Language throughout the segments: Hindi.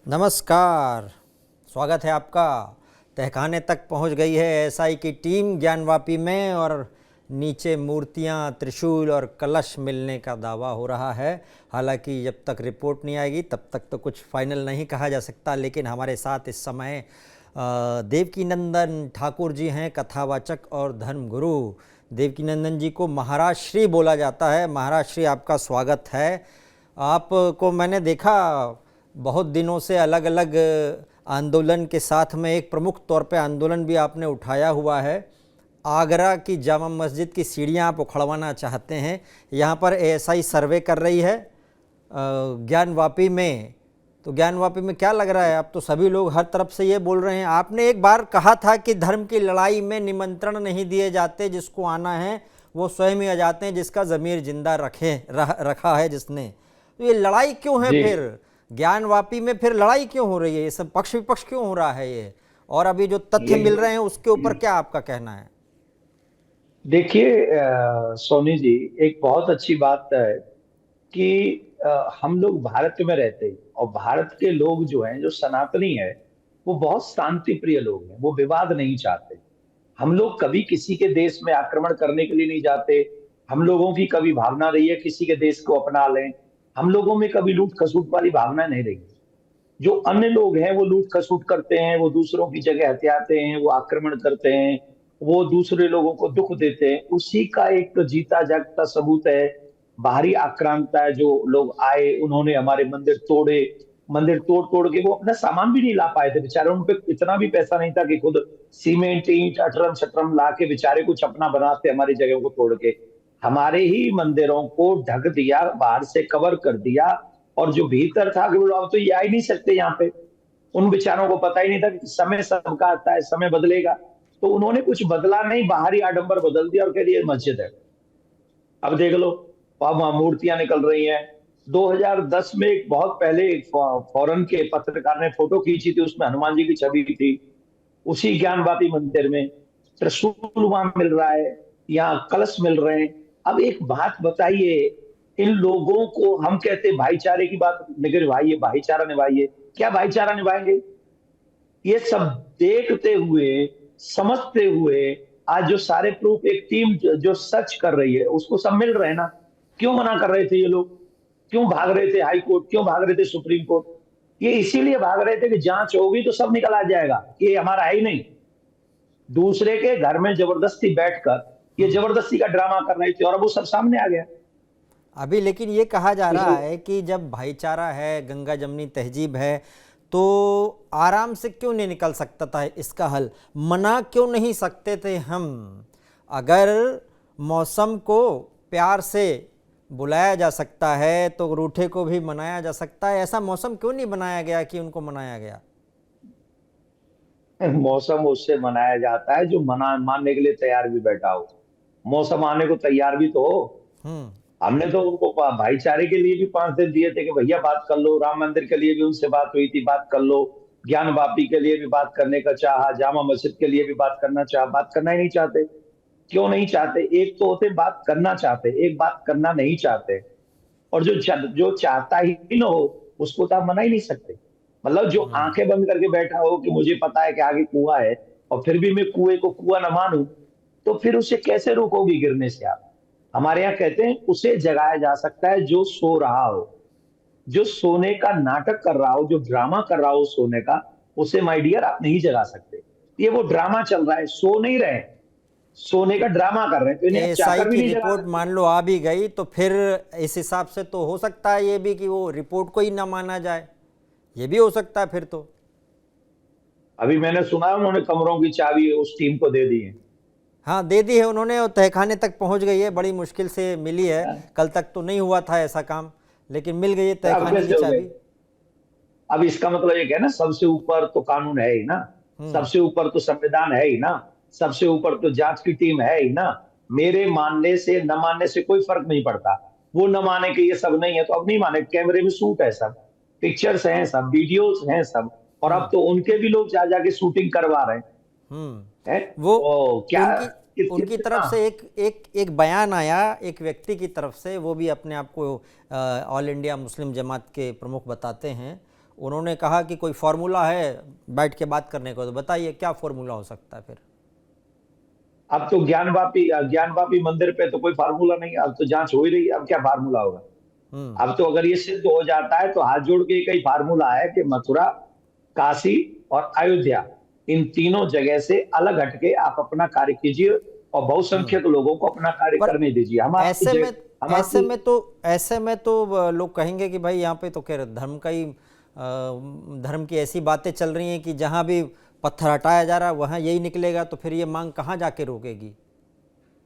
नमस्कार, स्वागत है आपका। तहखाने तक पहुंच गई है एएसआई की टीम ज्ञानवापी में और नीचे मूर्तियां, त्रिशूल और कलश मिलने का दावा हो रहा है। हालांकि जब तक रिपोर्ट नहीं आएगी तब तक तो कुछ फाइनल नहीं कहा जा सकता। लेकिन हमारे साथ इस समय देवकीनंदन ठाकुर जी हैं, कथावाचक और धर्मगुरु। देवकीनंदन जी को महाराज श्री बोला जाता है। महाराज श्री, आपका स्वागत है। आपको मैंने देखा बहुत दिनों से अलग अलग आंदोलन के साथ में एक प्रमुख तौर पे आंदोलन भी आपने उठाया हुआ है। आगरा की जामा मस्जिद की सीढ़ियाँ आप उखड़वाना चाहते हैं। यहाँ पर एएसआई सर्वे कर रही है ज्ञानवापी में। तो ज्ञानवापी में क्या लग रहा है? आप तो सभी लोग हर तरफ से ये बोल रहे हैं। आपने एक बार कहा था कि धर्म की लड़ाई में निमंत्रण नहीं दिए जाते, जिसको आना है वो स्वयं ही आ जाते हैं, जिसका ज़मीर जिंदा रखा है जिसने। तो ये लड़ाई क्यों है फिर ज्ञानवापी में? फिर लड़ाई क्यों हो रही है? ये सब पक्ष विपक्ष क्यों हो रहा है ये? और अभी जो तथ्य मिल रहे हैं उसके ऊपर क्या आपका कहना है? देखिए सोनी जी, एक बहुत अच्छी बात है कि हम लोग भारत में रहते हैं और भारत के लोग जो हैं, जो सनातनी है, वो बहुत शांति प्रिय लोग हैं। वो विवाद नहीं चाहते। हम लोग कभी किसी के देश में आक्रमण करने के लिए नहीं जाते। हम लोगों की कभी भावना रही है किसी के देश को अपना लें। हम लोगों में कभी लूट खसुट वाली भावना नहीं रही। जो अन्य लोग हैं वो लूट खसुट करते हैं, वो दूसरों की जगह हथियाते हैं, वो आक्रमण करते हैं, वो दूसरे लोगों को दुख देते हैं। उसी का एक जीता जागता सबूत है बाहरी आक्रांता है। जो लोग आए, उन्होंने हमारे मंदिर तोड़े। मंदिर तोड़ तोड़ के वो अपना सामान भी नहीं ला पाए थे बेचारे। उन पे इतना भी पैसा नहीं था कि खुद सीमेंट ईंट अटरम शटरम ला के बेचारे कुछ अपना बनाते हमारी जगह को तोड़ के। हमारे ही मंदिरों को ढक दिया, बाहर से कवर कर दिया। और जो भीतर था कि बोलो अब तो ये आ ही नहीं सकते यहाँ पे। उन बेचारों को पता ही नहीं था कि समय सबका आता है, समय बदलेगा। तो उन्होंने कुछ बदला नहीं, बाहरी आडंबर बदल दिया और कह दिया मस्जिद है। अब देख लो, अब वहां मूर्तियां निकल रही हैं। 2010 में एक बहुत पहले एक फॉरेन के पत्रकार ने फोटो खींची थी, उसमें हनुमान जी की छवि थी। उसी ज्ञानवापी मंदिर में त्रिशूल वहां मिल रहा है, यहाँ कलश मिल रहे हैं। अब एक बात बताइए, इन लोगों को हम कहते हैं भाईचारे की बात निभाइए, भाईचारा निभाइए। क्या भाईचारा निभाएंगे? ये सब देखते हुए, समझते हुए, आज जो सारे प्रूफ एक टीम जो सच कर रही है उसको सब मिल रहे हैं ना। क्यों मना कर रहे थे ये लोग? क्यों भाग रहे थे हाई कोर्ट? क्यों भाग रहे थे सुप्रीम कोर्ट? ये इसीलिए भाग रहे थे कि जांच होगी तो सब निकल आ जाएगा ये हमारा है ही नहीं। दूसरे के घर में जबरदस्ती बैठकर ये जबरदस्ती का ड्रामा कर रहे थे और अब वो सब सामने आ गया। अभी लेकिन ये कहा जा रहा इसलिए है कि जब भाईचारा है, गंगा जमनी तहजीब है, तो आराम से क्यों नहीं निकल सकता था इसका हल? मना क्यों नहीं सकते थे हम? अगर मौसम को प्यार से बुलाया जा सकता है तो रूठे को भी मनाया जा सकता है। ऐसा मौसम क्यों नहीं बनाया गया कि उनको मनाया गया? मौसम उससे मनाया जाता है जो मना मानने के लिए तैयार भी बैठा हो। मौसम आने को तैयार भी तो हो। हम्म। हमने तो उनको भाईचारे के लिए भी 5 दिन दिए थे कि भैया बात कर लो। राम मंदिर के लिए भी उनसे बात हुई थी, बात कर लो। ज्ञान वापी के लिए भी बात करने का चाहा, जामा मस्जिद के लिए भी बात करना चाहा। बात करना ही नहीं चाहते। क्यों नहीं चाहते? एक तो होते बात करना चाहते, एक बात करना नहीं चाहते। और जो चाहता ही ना हो उसको तो आप मना ही नहीं सकते। मतलब जो आंखें बंद करके बैठा हो कि मुझे पता है कि आगे कुआं है और फिर भी मैं कुएं को कुआं न मानूं, तो फिर उसे कैसे रोकोगी गिरने से आप? हमारे यहाँ कहते हैं उसे जगाया जा सकता है जो सो रहा हो। जो सोने का नाटक कर रहा हो, जो ड्रामा कर रहा हो सोने का, उसे माय डियर आप नहीं जगा सकते। ये वो ड्रामा चल रहा है, सो नहीं रहे, सोने का ड्रामा कर रहे हैं, तो इन्हें आप एएसआई चाहकर भी की नहीं जगा रिपोर्ट सकते। मान लो आ भी गई तो फिर इस हिसाब से तो हो सकता है ये भी कि वो रिपोर्ट को ही ना माना जाए। ये भी हो सकता है फिर तो। अभी मैंने सुना है उन्होंने कमरों की चाबी उस टीम को दे दी है। हाँ, दे दी है उन्होंने और तहखाने तक पहुंच गई है। बड़ी मुश्किल से मिली है। कल तक तो नहीं हुआ था ऐसा काम, लेकिन मिल गई है तो अब तहखाने की कैसे हो गए? चाबी। अब इसका मतलब ये क्या है ना, सबसे ऊपर तो कानून है ही ना। हम्म। सबसे ऊपर तो संविधान है ही ना। सबसे ऊपर तो जांच की टीम है ही ना। मेरे मानने से न मानने से कोई फर्क नहीं पड़ता। वो न माने कि ये सब नहीं है तो अब नहीं माने। कैमरे में शूट है सब, पिक्चर्स हैं सब, वीडियोस हैं सब। और अब हम्म। तो उनके भी लोग जा जाके शूटिंग करवा रहे हैं। वो ओ क्या, उनकी उनकी तरफ कितना। से एक एक एक बयान आया एक व्यक्ति की तरफ से। वो भी अपने आप को ऑल इंडिया मुस्लिम जमात के प्रमुख बताते हैं। उन्होंने कहा कि कोई फॉर्मूला है बैठ के बात करने को, तो बताइए क्या फॉर्मूला हो सकता है फिर? अब तो ज्ञानवापी मंदिर पे तो कोई फार्मूला नहीं है, अब तो जांच हो ही रही है, अब क्या फार्मूला होगा? हम्म। अब तो अगर ये सिद्ध हो जाता है तो हाथ जोड़ के कई फार्मूला है कि मथुरा, काशी और अयोध्या, इन तीनों जगह से अलग हटके आप अपना कार्य कीजिए और हम्म। बहुसंख्यक लोगों को अपना कार्य पर करने दीजिए। हम आपकी ऐसे में हम आपकी ऐसे में तो लोग कहेंगे कि भाई यहाँ पे तो खैर धर्म का ही धर्म की ऐसी बातें चल रही हैं कि जहाँ भी पत्थर हटाया जा रहा है वहाँ यही निकलेगा, तो फिर ये मांग कहाँ जाके रोकेगी?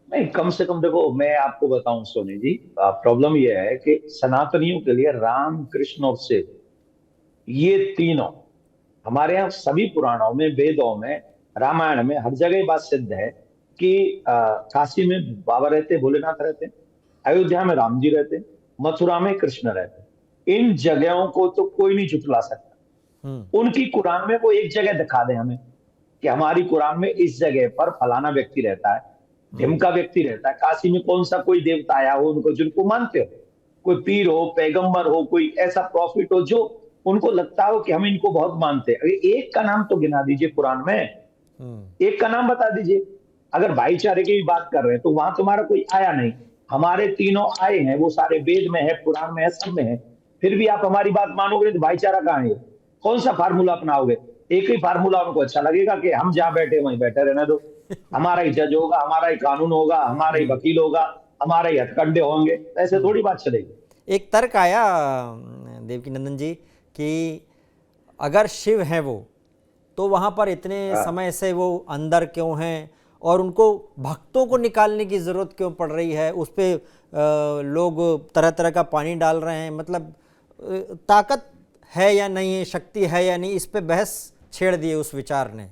नहीं, कम से कम देखो, मैं आपको बताऊं सोनी जी, प्रॉब्लम यह है कि सनातनियों के लिए राम, कृष्ण और शिव, ये तीनों हमारे यहाँ सभी पुराणों में, वेदों में, रामायण में, हर जगह ये बात सिद्ध है कि काशी में बाबा रहते, भोलेनाथ रहते, अयोध्या में राम जी रहते, मथुरा में कृष्ण रहते। इन जगहों को तो कोई नहीं झुठला सकता। हम्म। उनकी कुरान में वो एक जगह दिखा दे हमें कि हमारी कुरान में इस जगह पर फलाना व्यक्ति रहता है, हम्म। ढिमका व्यक्ति रहता है। काशी में कौन सा कोई देवता आया हो उनको, जिनको मानते हो, कोई पीर हो, पैगंबर हो, कोई ऐसा प्रॉफिट हो जो उनको लगता हो कि हम इनको बहुत मानते हैं। अरे एक का नाम तो गिना दीजिए कुरान में, हम्म। एक का नाम बता दीजिए। अगर भाईचारे की भी बात कर रहे हैं तो वहां तुम्हारा कोई आया नहीं, हमारे तीनों आए हैं, वो सारे वेद में है, पुराण में है, सब में है। फिर भी आप हमारी बात मानोगे तो भाईचारा कहाँ है? कौन सा फार्मूला अपनाओगे? एक ही फार्मूला उनको अच्छा लगेगा कि हम जहां बैठे वहीं बैठे रहने दो, हमारा ही जज होगा, हमारा ही कानून होगा, हमारा ही वकील होगा, हमारे ही हथकंडे होंगे। ऐसे थोड़ी बात चलेगी। एक तर्क आया देवकीनंदन जी कि अगर शिव हैं वो, तो वहाँ पर इतने हाँ। समय से वो अंदर क्यों हैं, और उनको भक्तों को निकालने की ज़रूरत क्यों पड़ रही है? उस पर लोग तरह तरह का पानी डाल रहे हैं। मतलब ताकत है या नहीं है, शक्ति है या नहीं, इस पे बहस छेड़ दी है उस विचार ने।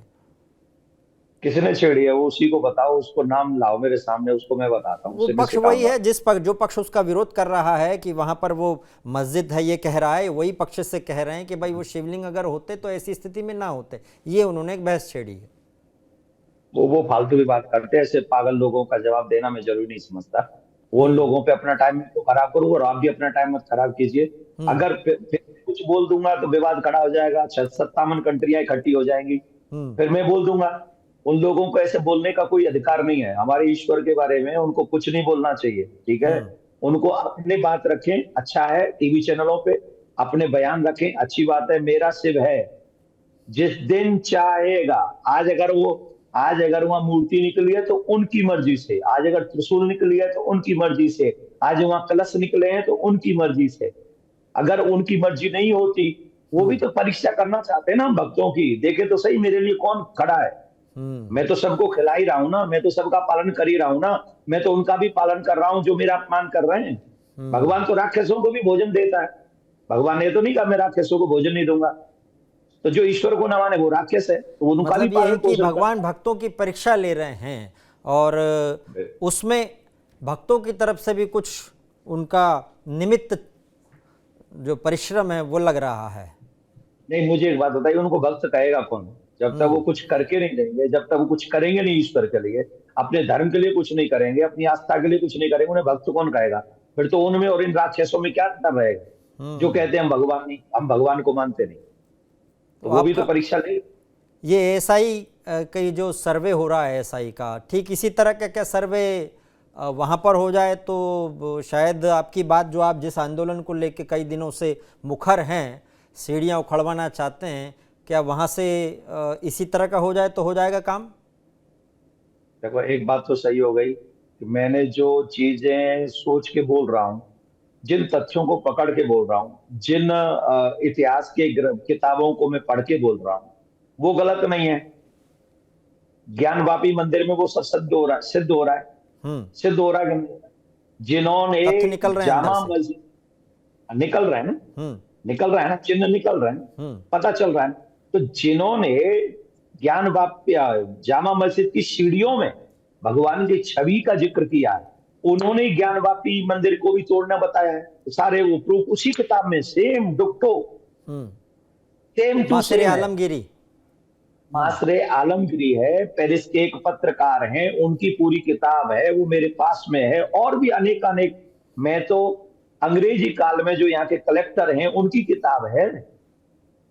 किसने छेड़ी है? वो उसी को बताओ, उसको नाम लाओ मेरे सामने, उसको मैं बताता हूँ, वो उसे मैं पक्ष वही सिखाऊंगा। है जिस पक्ष, जो पक्ष उसका विरोध कर रहा है कि वहां पर वो मस्जिद है, ये कह रहा है, वही पक्ष से कह रहे हैं कि भाई वो शिवलिंग अगर होते तो ऐसी स्थिति में ना होते। ये उन्होंने एक बहस छेड़ी है। वो फालतू की बात करते हैं, ऐसे पागल लोगों का जवाब देना मैं जरूरी नहीं समझता। वो उन हम्म। लोगों पे अपना टाइम तो खराब करूँ और आप भी अपना टाइम मत खराब कीजिए। हम्म। अगर फिर कुछ बोल दूंगा तो विवाद खड़ा हो जाएगा, 57 कंट्रियां इकट्ठी हो जाएंगी, हम्म। फिर मैं बोल दूंगा। उन लोगों को ऐसे बोलने का कोई अधिकार नहीं है हमारे ईश्वर के बारे में, उनको कुछ नहीं बोलना चाहिए, ठीक है? हम्म। उनको अपनी बात रखें, अच्छा है, टीवी चैनलों पे अपने बयान रखें, अच्छी बात है। मेरा शिव है, जिस दिन चाहेगा, आज अगर वहां मूर्ति निकली है तो उनकी मर्जी से, आज अगर त्रिशूल निकली है तो उनकी मर्जी से, आज वहां कलश निकले हैं तो उनकी मर्जी से। अगर उनकी मर्जी नहीं होती, वो भी हम्म। तो परीक्षा करना चाहते हैं ना हम भक्तों की, देखे तो सही मेरे लिए कौन खड़ा है। हम्म। मैं तो सबको खिला ही रहा हूं ना, मैं तो सबका पालन कर ही रहा हूं ना, मैं तो उनका भी पालन कर रहा हूं जो मेरा अपमान कर रहे हैं। हम्म। भगवान तो राक्षसों को भी भोजन देता है, भगवान ने तो नहीं कहा मैं राक्षसों को भोजन नहीं दूंगा। तो जो ईश्वर को न माने वो राक्षस है, तो उनका भी मतलब ये है पालन कि पोषण भगवान करता भक्तों की परीक्षा ले रहे हैं, और है। उसमें भक्तों की तरफ से भी कुछ उनका निमित्त जो परिश्रम है वो लग रहा है। नहीं, मुझे एक बात बताइए, उनको भक्त कहेगा कौन? जब तक वो हम्म। कुछ करके नहीं देंगे, जब तक वो कुछ करेंगे नहीं ईश्वर के लिए, अपने धर्म के लिए कुछ नहीं करेंगे, अपनी आस्था के लिए कुछ नहीं करेंगे, उन्हें भक्त कौन कहेगा? फिर तो उनमें और इन राक्षसों में क्या अंतर रहेगा? जो हम्म। कहते हैं हम भगवान नहीं, हम भगवान को मानते नहीं, तो तो वो भी तो आपका परीक्षा ले। ये एसआई कई जो सर्वे हो रहा है एसआई का, ठीक इसी तरह का क्या सर्वे वहाँ पर हो जाए तो शायद आपकी बात, जो आप जिस आंदोलन को लेकर कई दिनों से मुखर हैं, सीढ़ियाँ उखड़वाना चाहते हैं, क्या वहाँ से इसी तरह का हो जाए तो हो जाएगा काम? देखो, एक बात तो सही हो गई कि मैंने जो चीजें सोच के बोल रहा हूँ, जिन तथ्यों को पकड़ के बोल रहा हूँ, जिन इतिहास के किताबों को मैं पढ़ के बोल रहा हूँ, वो गलत नहीं है। ज्ञानवापी मंदिर में वो सब सिद्ध हो रहा है, सिद्ध हो रहा है, हम्म। सिद्ध हो रहा है कि नहीं? जिन्होंने तथ्य निकल रहे हैं अंदर जामा से। मस्जिद, निकल रहा है ना, हम्म। निकल रहा है ना, चिन्ह निकल रहे हैं, हम्म। पता चल रहा है। तो जिन्होंने ज्ञान वाप्य जामा मस्जिद की सीढ़ियों में भगवान की छवि का जिक्र किया है, उन्होंने ज्ञानवापी मंदिर को भी तोड़ना बताया है। तो सारे वो प्रूफ उसी किताब में सेम डुक्टो, हम्म। सेम टू मासिर सेम है। आलमगीरी। हम्म। मासरे आलमगिरी है, पेरिस के एक पत्रकार हैं, उनकी पूरी किताब है, वो मेरे पास में है, और भी अनेक अनेक। मैं तो अंग्रेजी काल में जो यहाँ के कलेक्टर हैं उनकी किताब है।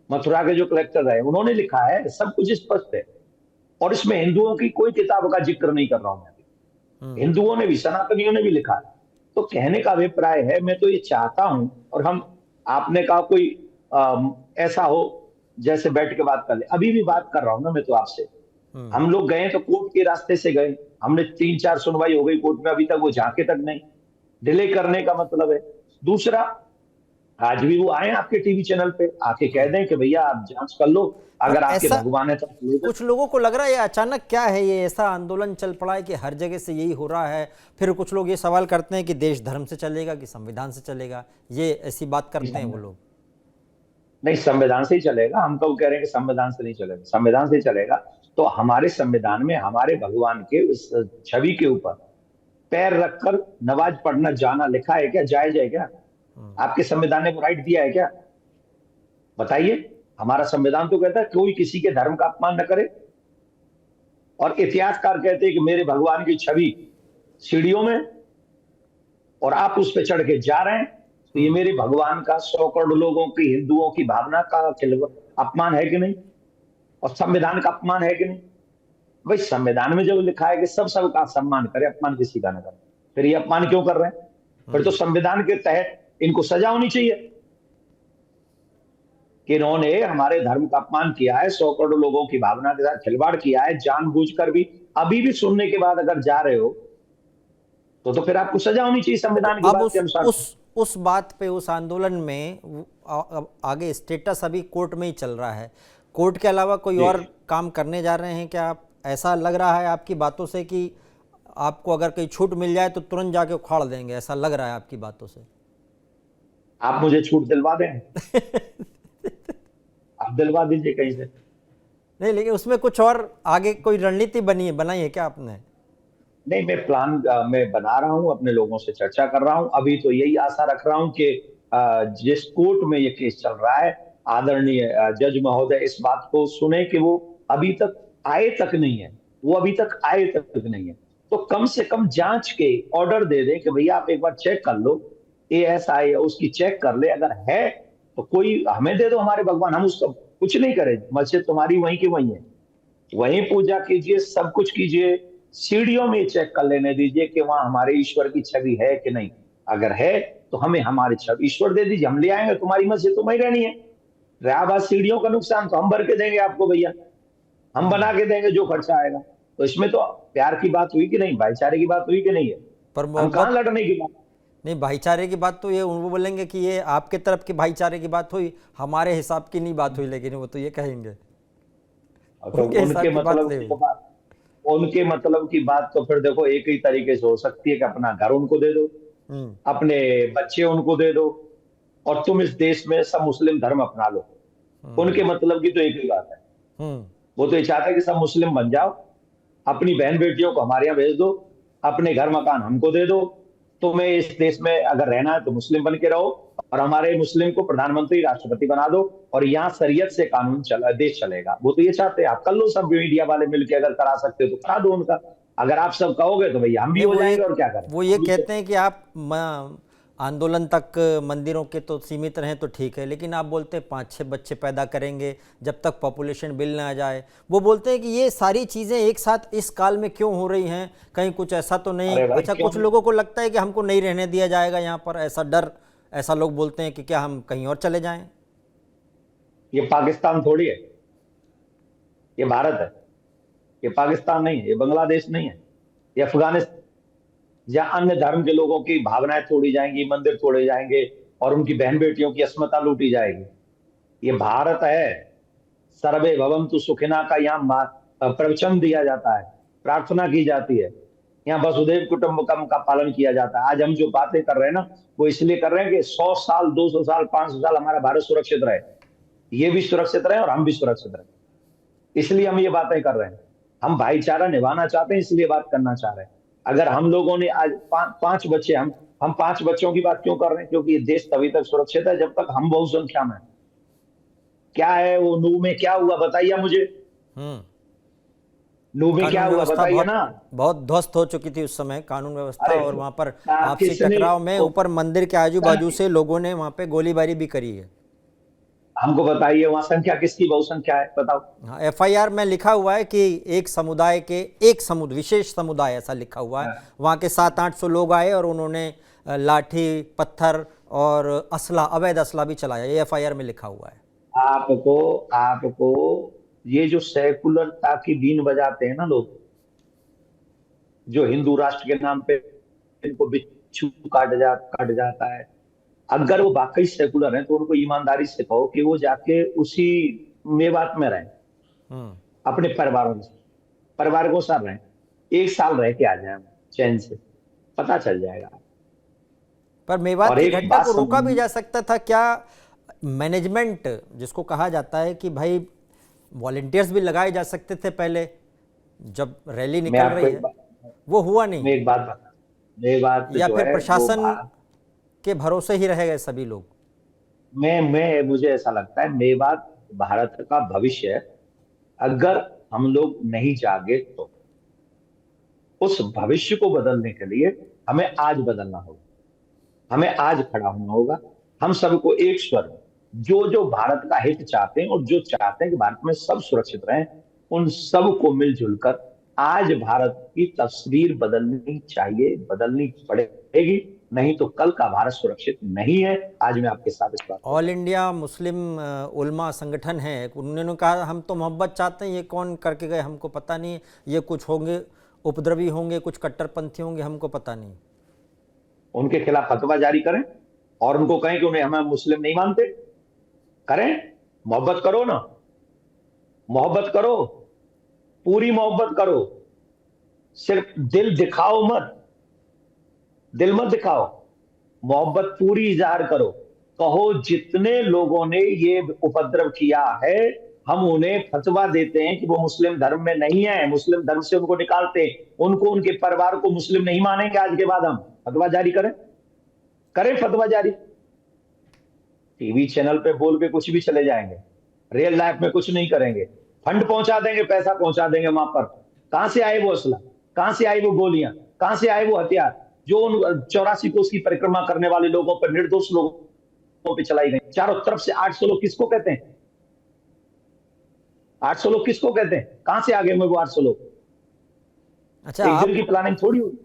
मथुरा के जो कलेक्टर रहे उन्होंने लिखा है, सब कुछ स्पष्ट है। और इसमें हिंदुओं की कोई किताब का जिक्र नहीं कर रहा हूं मैं, हिंदुओं ने भी, सनातनियों ने भी लिखा है। तो कहने का अभिप्राय है, मैं तो ये चाहता हूं, और हम, आपने कहा कोई ऐसा हो जैसे बैठ के बात कर ले, अभी भी बात कर रहा हूं ना मैं तो आपसे। हम लोग गए तो कोर्ट के रास्ते से गए, हमने 3-4 सुनवाई हो गई कोर्ट में, अभी तक वो झांके तक नहीं। डिले करने का मतलब है। दूसरा, आज भी वो आए आपके टीवी चैनल पे, आके कह दें कि भैया आप जांच कर लो, पर अगर आपके ऐसा भगवान है तो आप ले कुछ लोगों को लग रहा है ये अचानक क्या है, ये ऐसा आंदोलन चल पड़ा है कि हर जगह से यही हो रहा है। फिर कुछ लोग ये सवाल करते हैं कि देश धर्म से चलेगा कि संविधान से चलेगा, ये ऐसी बात करते हैं वो लोग। नहीं, संविधान से ही चलेगा। हम तो कह रहे हैं कि संविधान से नहीं चलेगा, संविधान से ही चलेगा। तो हमारे संविधान में हमारे भगवान के उस छवि के ऊपर पैर रखकर नमाज पढ़ना जाना लिखा है क्या? जायज है क्या? आपके संविधान ने वो राइट दिया है क्या? बताइए। हमारा संविधान तो कहता है कोई किसी के धर्म का अपमान न करे। और इतिहासकार कहते हैं कि मेरे भगवान की छवि सीढ़ियों में, और आप उस पर चढ़ के जा रहे हैं, तो ये मेरे भगवान का 100 करोड़ लोगों की, हिंदुओं की भावना का अपमान है कि नहीं? और संविधान का अपमान है कि नहीं? भाई संविधान में जब लिखा है कि सब सबका सम्मान करे, अपमान किसी का न करे, फिर ये अपमान क्यों कर रहे हैं? फिर तो संविधान के तहत इनको सजा होनी चाहिए कि इन्होंने हमारे धर्म का अपमान किया है, 100 करोड़ लोगों की भावना के साथ खिलवाड़ किया है, जानबूझकर भी। अभी भी सुनने के बाद अगर जा रहे हो तो फिर आपको सजा होनी चाहिए संविधान की अब बात के अनुसार। उस बात पे, उस आंदोलन में अब आगे स्टेटस अभी कोर्ट में ही चल रहा है। कोर्ट के अलावा कोई और काम करने जा रहे हैं क्या आप? ऐसा लग रहा है आपकी बातों से कि आपको अगर कोई छूट मिल जाए तो तुरंत जाके उखाड़ देंगे, ऐसा लग रहा है आपकी बातों से। आप मुझे छूट दिलवा दें। आप दिलवा दीजिए कहीं से। नहीं, लेकिन उसमें कुछ और आगे कोई रणनीति बनाई है क्या आपने? नहीं, मैं प्लान मैं बना रहा हूं, अपने लोगों से चर्चा कर रहा हूं। अभी तो यही आशा रख रहा हूं कि जिस कोर्ट में ये केस चल रहा है, आदरणीय जज महोदय इस बात को सुने कि वो अभी तक आए तक नहीं है, वो अभी तक आए तक नहीं है। तो कम से कम जांच के ऑर्डर दे दे कि भैया आप एक बार चेक कर लो, ASI उसकी चेक कर ले, अगर है तो कोई हमें दे दो, हमारे भगवान, हम उसका कुछ नहीं करें। मस्जिद तुम्हारी वहीं की वहीं है, वहीं पूजा कीजिए, सब कुछ कीजिए। सीढ़ियों में चेक कर लेने दीजिए कि वहां हमारे ईश्वर की छवि है कि नहीं। अगर है तो हमें हमारी छवि ईश्वर दे दीजिए, हम ले आएंगे। तुम्हारी मस्जिद तो वहीं रहनी है। रहा बात सीढ़ियों का नुकसान, तो हम भर के देंगे आपको भैया, हम बना के देंगे जो खर्चा आएगा। तो इसमें तो प्यार की बात हुई कि नहीं, भाईचारे की बात हुई कि नहीं है? पर हम कहां लड़ने की बात? नहीं, भाईचारे की बात तो ये वो बोलेंगे कि ये आपके तरफ की भाईचारे की बात हुई, हमारे हिसाब की नहीं बात हुई, लेकिन वो तो ये कहेंगे तो उनके हिसाब की बात नहीं हुई। उनके मतलब की बात तो फिर देखो एक ही तरीके से हो सकती है कि अपना घर उनको दे दो, अपने बच्चे उनको दे दो, और तुम इस देश में सब मुस्लिम धर्म अपना लो। उनके मतलब की तो एक ही बात है। वो तो ये चाहते हैं कि सब मुस्लिम बन जाओ, अपनी बहन बेटियों को हमारे यहाँ भेज दो, अपने घर मकान हमको दे दो, तुम्हें इस देश में अगर रहना है तो मुस्लिम बन के रहो, और हमारे मुस्लिम को प्रधानमंत्री राष्ट्रपति बना दो, और यहाँ शरीयत से कानून देश चलेगा। वो तो ये चाहते हैं। आप कर लो, सब मीडिया वाले मिलकर अगर करा सकते हो तो करा दो उनका। अगर आप सब कहोगे तो भैया हम भी हो जाएंगे, और क्या करें। वो ये कहते हैं कि आप आंदोलन तक मंदिरों के तो सीमित रहें तो ठीक है, लेकिन आप बोलते हैं 5-6 बच्चे पैदा करेंगे जब तक पॉपुलेशन बिल ना आ जाए। वो बोलते हैं कि ये सारी चीज़ें एक साथ इस काल में क्यों हो रही हैं, कहीं कुछ ऐसा तो नहीं? अच्छा, कुछ लोगों को लगता है कि हमको नहीं रहने दिया जाएगा यहाँ पर, ऐसा डर, ऐसा लोग बोलते हैं कि क्या हम कहीं और चले जाएं? ये पाकिस्तान थोड़ी है, ये भारत है। ये पाकिस्तान नहीं है, ये बांग्लादेश नहीं है, ये अफगानिस्तान, जहां अन्य धर्म के लोगों की भावनाएं तोड़ी जाएंगी, मंदिर तोड़े जाएंगे, और उनकी बहन बेटियों की अस्मिता लूटी जाएगी। ये भारत है। सर्वे भवन्तु सुखिना का यहाँ प्रवचन दिया जाता है, प्रार्थना की जाती है, यहाँ वसुधैव कुटुंबकम का पालन किया जाता है। आज हम जो बातें कर रहे हैं ना, वो इसलिए कर रहे हैं कि 100 साल, 200 साल, 500 साल हमारा भारत सुरक्षित रहे, ये भी सुरक्षित रहे और हम भी सुरक्षित रहे। इसलिए हम ये बातें कर रहे हैं। हम भाईचारा निभाना चाहते हैं, इसलिए बात करना चाह रहे हैं। अगर हम लोगों ने आज 5 बच्चे, हम 5 बच्चों की बात क्यों कर रहे हैं? क्योंकि ये देश तभी तक सुरक्षित है जब तक हम बहुसंख्या में। क्या है वो नूह में क्या हुआ बताइए मुझे। नूह में क्या हुआ बताइए ना। बहुत ध्वस्त हो चुकी थी उस समय कानून व्यवस्था, और वहां पर आपसी टकराव में ऊपर मंदिर के आजू बाजू से लोगों ने वहां पे गोलीबारी भी करी है। हमको बताइए वहां संख्या किसकी बहुसंख्या है, बताओ। हाँ, एफआईआर में लिखा हुआ है कि एक समुदाय के, एक समुदाय, विशेष समुदाय ऐसा लिखा हुआ है, हाँ। वहाँ के 700-800 लोग आए और उन्होंने लाठी पत्थर और असला, अवैध असला भी चलाया, ये एफआईआर में लिखा हुआ है। आपको आपको ये जो सेकुलरता की बीन बजाते हैं ना लोग, जो हिंदू राष्ट्र के नाम पे इनको बिच्छू काट जाता है, अगर वो वाकई सेकुलर हैं तो उनको ईमानदारी से कहो कि वो जाके उसी मेवात में रहें, हम्म। अपने परिवारों के साथ रहें, 1 साल रह के आ जाए चैन से, पता चल जाएगा। पर मेवात और की एक घटना बात को रोका भी समझ, जा सकता था क्या? मैनेजमेंट जिसको कहा जाता है कि भाई वॉलेंटियर्स भी लगाए जा सकते थे पहले जब रैली मैं निकल आपको रही एक है, बात वो हुआ नहीं, मैं एक बात बता ये बात या जो फिर है वो प्रशासन के भरोसे ही रह गए सभी लोग। मैं मुझे ऐसा लगता है मेवात भारत का भविष्य है। अगर हम लोग नहीं जागे तो उस भविष्य को बदलने के लिए हमें आज बदलना होगा, हमें आज खड़ा होना होगा। हम सबको एक स्वर में, जो जो भारत का हित चाहते हैं और जो चाहते हैं कि भारत में सब सुरक्षित रहें, उन सब को मिलजुल कर आज भारत की तस्वीर बदलनी चाहिए, बदलनी पड़ेगी। नहीं तो कल का भारत सुरक्षित नहीं है। आज मैं आपके साथ इस बात को ऑल कहता इंडिया मुस्लिम उलमा संगठन है, उन्होंने कहा हम तो मोहब्बत चाहते हैं, ये कौन करके गए हमको पता नहीं, ये कुछ होंगे उपद्रवी होंगे, कुछ कट्टरपंथी होंगे, हमको पता नहीं। हूं। उनके खिलाफ फतवा जारी करें और उनको कहें कि उन्हें हमें मुस्लिम नहीं मानते। करें, मोहब्बत करो ना, मोहब्बत करो, पूरी मोहब्बत करो, सिर्फ दिल दिखाओ मत, दिल मत दिखाओ, मोहब्बत पूरी इजहार करो। कहो जितने लोगों ने ये उपद्रव किया है हम उन्हें फतवा देते हैं कि वो मुस्लिम धर्म में नहीं है, मुस्लिम धर्म से उनको निकालते हैं, उनको, उनके परिवार को मुस्लिम नहीं मानेंगे आज के बाद। हम फतवा जारी करें, करें फतवा जारी। टीवी चैनल पे बोल के कुछ भी चले जाएंगे, रियल लाइफ में कुछ नहीं करेंगे। फंड पहुंचा देंगे, पैसा पहुंचा देंगे वहां पर। कहां से आए वो असला, कहां से आई वो गोलियां, कहां से आए वो हथियार जो उन 84 कोस की परिक्रमा करने वाले लोगों पर, निर्दोष लोगों पर चलाई गई। चारों तरफ से 800 लोग किसको कहते हैं? 800 लोग किसको कहते हैं? कहां से आ गए वो 800 लोग? अच्छा, एक दिन आप की प्लानिंग थोड़ी हुई।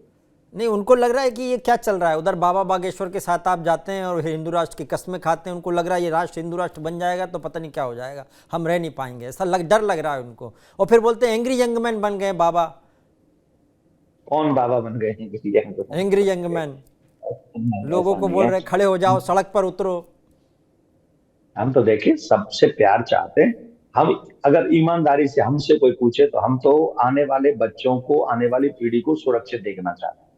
नहीं, उनको लग रहा है कि ये क्या चल रहा है, उधर बाबा बागेश्वर के साथ आप जाते हैं और हिंदू राष्ट्र की कस्में खाते हैं, उनको लग रहा है ये राष्ट्र हिंदू राष्ट्र बन जाएगा तो पता नहीं क्या हो जाएगा, हम रह नहीं पाएंगे, ऐसा डर लग रहा है उनको। और फिर बोलते हैं एंग्री यंग मैन बन गए बाबा। कौन बाबा बन गए हैं? एंग्री यंग मैन लोगों ऐसा को नहीं बोल है। रहे खड़े हो जाओ, सड़क पर उतरो। हम तो देखिए सबसे प्यार चाहते हैं। हम, अगर ईमानदारी से हमसे कोई पूछे तो हम तो आने वाले बच्चों को, आने वाली पीढ़ी को सुरक्षित देखना चाहते हैं।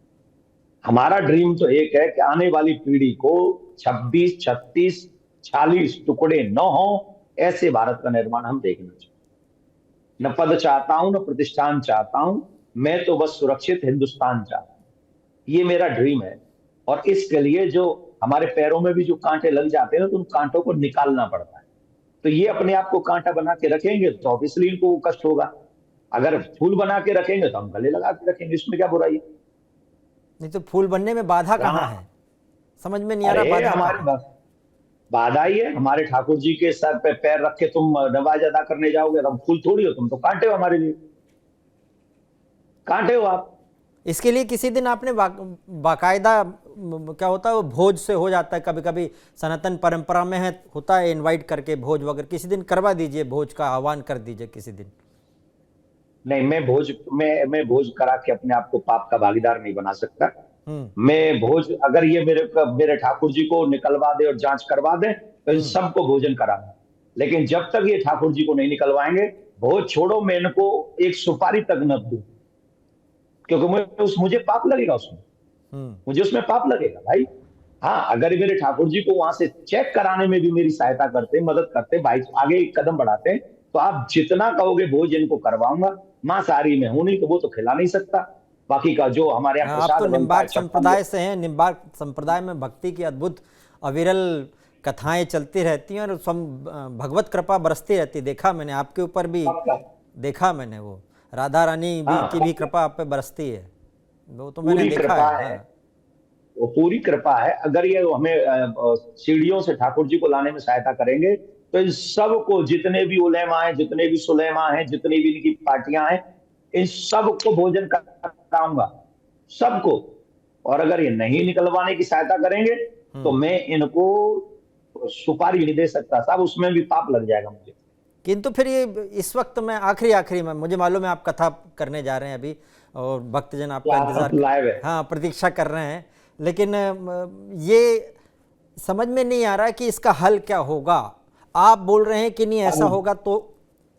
हमारा ड्रीम तो एक है कि आने वाली पीढ़ी को 26, 36, 40 टुकड़े न हो, ऐसे भारत का निर्माण हम देखना चाहते हैं। न पद चाहता हूं, न प्रतिष्ठान चाहता हूं, मैं तो बस सुरक्षित हिंदुस्तान चाहता हूं। ये मेरा ड्रीम है। और इसके लिए जो हमारे पैरों में भी जो कांटे लग जाते हैं ना, तो उन कांटों को निकालना पड़ता है। तो ये अपने आप को कांटा बना के रखेंगे तो ऑब्वियसली इनको वो कष्ट होगा। अगर फूल बना के रखेंगे तो हम गले लगा के रखेंगे, इसमें क्या बुराई है? नहीं तो फूल बनने में बाधा कहाँ राम, है, समझ में नहीं आ रहा अरे बाधा हमारे कहाँ है। बस बाधा ही है। हमारे ठाकुर जी के सर पे पैर रख के तुम नमाज अदा करने जाओगे, तुम फूल थोड़ी हो, तुम तो कांटे हो, हमारे लिए कांटे हो आप। इसके लिए किसी दिन आपने बाकायदा क्या होता है वो भोज से हो जाता है, कभी कभी सनातन परंपरा में है, होता है इनवाइट करके भोज वगैरह, किसी दिन करवा दीजिए, भोज का आह्वान कर दीजिए किसी दिन। नहीं, मैं भोज करा के अपने आप को पाप का भागीदार नहीं बना सकता। हम्म। मैं भोज, अगर ये मेरे ठाकुर जी को निकलवा दे और जांच करवा दे तो इन सबको भोजन करा। लेकिन जब तक ये ठाकुर जी को नहीं निकलवाएंगे, भोज छोड़ो, मैं इनको एक सुपारी तक न दूं, क्योंकि मुझे पाप लगेगा उसमें, मुझे उसमें पाप लगेगा भाई। हाँ, अगर मेरे ठाकुर जी को वहां से चेक कराने में भी मेरी सहायता करते, मदद करते, भाई आगे एक कदम बढ़ाते, तो आप जितना कहोगे भोज इनको करवाऊंगा। मांसाहारी में हूं नहीं तो वो तो खिला नहीं सकता। बाकी का जो हमारे यहाँ आप तो प्रसाद बनता है, निम्बार्क 56 संप्रदाय से हैं, निम्बार्क संप्रदाय में भक्ति की अद्भुत अविरल कथाएं चलती रहती हैं और भगवत कृपा बरसती रहती है, देखा मैंने आपके ऊपर भी, पक्का। देखा मैंने, वो राधा रानी भी हाँ, की भी कृपा आप पे बरसती है, वो तो मैंने पूरी देखा कृपा है। है, हाँ। वो पूरी कृपा है। अगर ये हमें सीढ़ियों से ठाकुर जी को लाने में सहायता करेंगे तो इन सबको, जितने भी उलेमा हैं, जितने भी सुलेमा हैं, जितनी भी इनकी पार्टियां हैं, इन सबको भोजन कराऊंगा, सबको। और अगर ये नहीं निकलवाने की सहायता करेंगे तो मैं इनको सुपारी नहीं दे सकता साहब, उसमें भी पाप लग जाएगा मुझे। किंतु फिर ये इस वक्त में आखिरी में, मुझे मालूम है आप कथा करने जा रहे हैं अभी और भक्तजन आपका इंतजार लाइव है। हाँ, प्रतीक्षा कर रहे हैं, लेकिन ये समझ में नहीं आ रहा कि इसका हल क्या होगा। आप बोल रहे हैं कि नहीं ऐसा होगा तो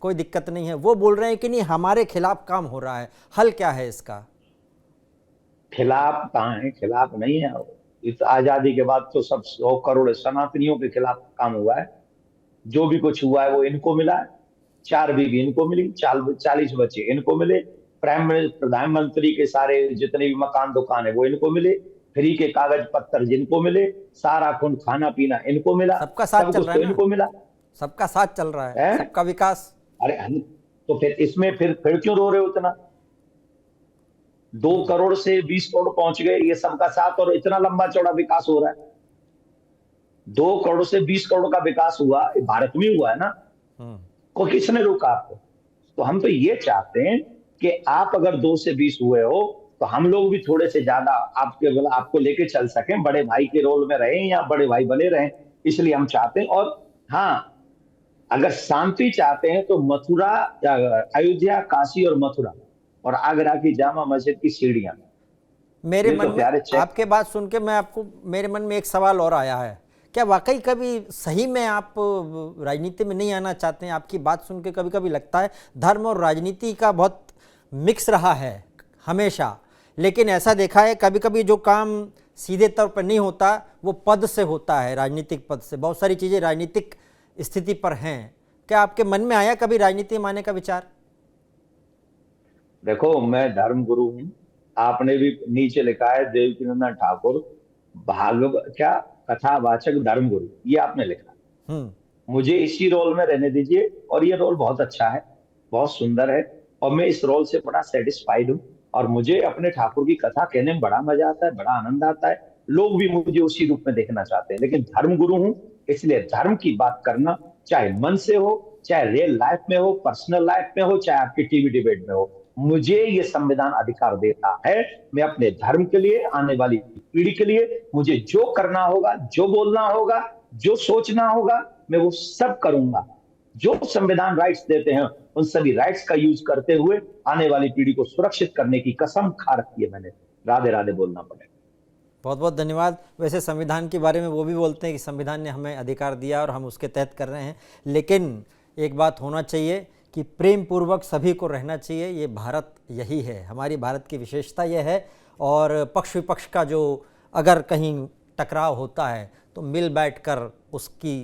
कोई दिक्कत नहीं है, वो बोल रहे हैं कि नहीं हमारे खिलाफ काम हो रहा है, हल क्या है इसका? खिलाफ कहाँ है, खिलाफ नहीं है। इस आजादी के बाद तो सब 100 करोड़ सनातनियों के खिलाफ काम हुआ है। जो भी कुछ हुआ है वो इनको मिला है। 4 बीवी इनको मिली, 40 बच्चे इनको मिले, प्रधानमंत्री के सारे जितने भी मकान दुकान है वो इनको मिले, फ्री के कागज पत्तर जिनको मिले, सारा खून खाना पीना इनको मिला, सबका साथ सब चल कुछ रहा तो है ना, इनको मिला सबका साथ चल रहा है, है। सबका विकास। अरे हम तो फिर इसमें फिर क्यों रो रहे हो इतना? 2 करोड़ से 20 करोड़ पहुंच गए, ये सबका साथ, और इतना लंबा चौड़ा विकास हो रहा है। 2 करोड़ से 20 करोड़ का विकास हुआ, भारत में हुआ है ना, को किसने रोका आपको? तो हम तो ये चाहते हैं कि आप अगर 2 से 20 हुए हो तो हम लोग भी थोड़े से ज्यादा आपको लेके चल सकें, बड़े भाई के रोल में रहें या बड़े भाई बने रहें, इसलिए हम चाहते हैं। और हाँ, अगर शांति चाहते हैं तो मथुरा, अयोध्या, काशी और मथुरा और आगरा की जामा मस्जिद की सीढ़ियां, मेरे ये मन तो में प्यारे चेक। आपके बात सुन के मेरे मन में एक सवाल और आया है, क्या वाकई कभी सही में आप राजनीति में नहीं आना चाहते हैं? आपकी बात सुन के कभी कभी लगता है धर्म और राजनीति का बहुत मिक्स रहा है हमेशा, लेकिन ऐसा देखा है कभी कभी जो काम सीधे तौर पर नहीं होता वो पद से होता है, राजनीतिक पद से। बहुत सारी चीज़ें राजनीतिक स्थिति पर हैं। क्या आपके मन में आया कभी राजनीति में आने का विचार? देखो, मैं धर्म गुरु हूं। आपने भी नीचे लिखा है देवकीनंदन ठाकुर क्या कथावाचक धर्म गुरु, ये आपने लिखा। मुझे इसी रोल में रहने दीजिए, और ये रोल बहुत अच्छा है, बहुत सुंदर है, और मैं इस रोल से बड़ा सेटिस्फाइड हूँ। और मुझे अपने ठाकुर की कथा कहने में बड़ा मजा आता है, बड़ा आनंद आता है। लोग भी मुझे उसी रूप में देखना चाहते हैं, लेकिन धर्म गुरु हूं, इसलिए धर्म की बात करना, चाहे मन से हो, चाहे रियल लाइफ में हो, पर्सनल लाइफ में हो, चाहे आपकी टीवी डिबेट में हो, मुझे ये संविधान अधिकार देता है। मैं अपने धर्म के लिए, आने वाली पीढ़ी के लिए, मुझे जो करना होगा, जो बोलना होगा, जो सोचना होगा, मैं वो सब करूंगा। जो संविधान राइट्स देते हैं उन सभी राइट्स का यूज करते हुए आने वाली पीढ़ी को सुरक्षित करने की कसम खा रखी है मैंने। राधे राधे बोलना पड़ेगा। बहुत बहुत धन्यवाद। वैसे संविधान के बारे में वो भी बोलते हैं कि संविधान ने हमें अधिकार दिया और हम उसके तहत कर रहे हैं, लेकिन एक बात होना चाहिए कि प्रेम पूर्वक सभी को रहना चाहिए। ये भारत यही है, हमारी भारत की विशेषता यह है। और पक्ष विपक्ष का जो अगर कहीं टकराव होता है तो मिल बैठकर उसकी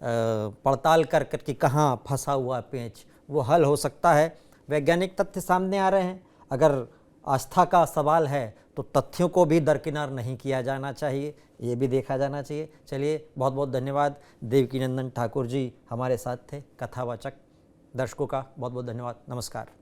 पड़ताल कर कर कि कहाँ फंसा हुआ पेंच, वो हल हो सकता है। वैज्ञानिक तथ्य सामने आ रहे हैं। अगर आस्था का सवाल है तो तथ्यों को भी दरकिनार नहीं किया जाना चाहिए, ये भी देखा जाना चाहिए। चलिए, बहुत बहुत धन्यवाद। देवकीनंदन ठाकुर जी हमारे साथ थे, कथावाचक। दर्शकों का बहुत बहुत धन्यवाद। नमस्कार।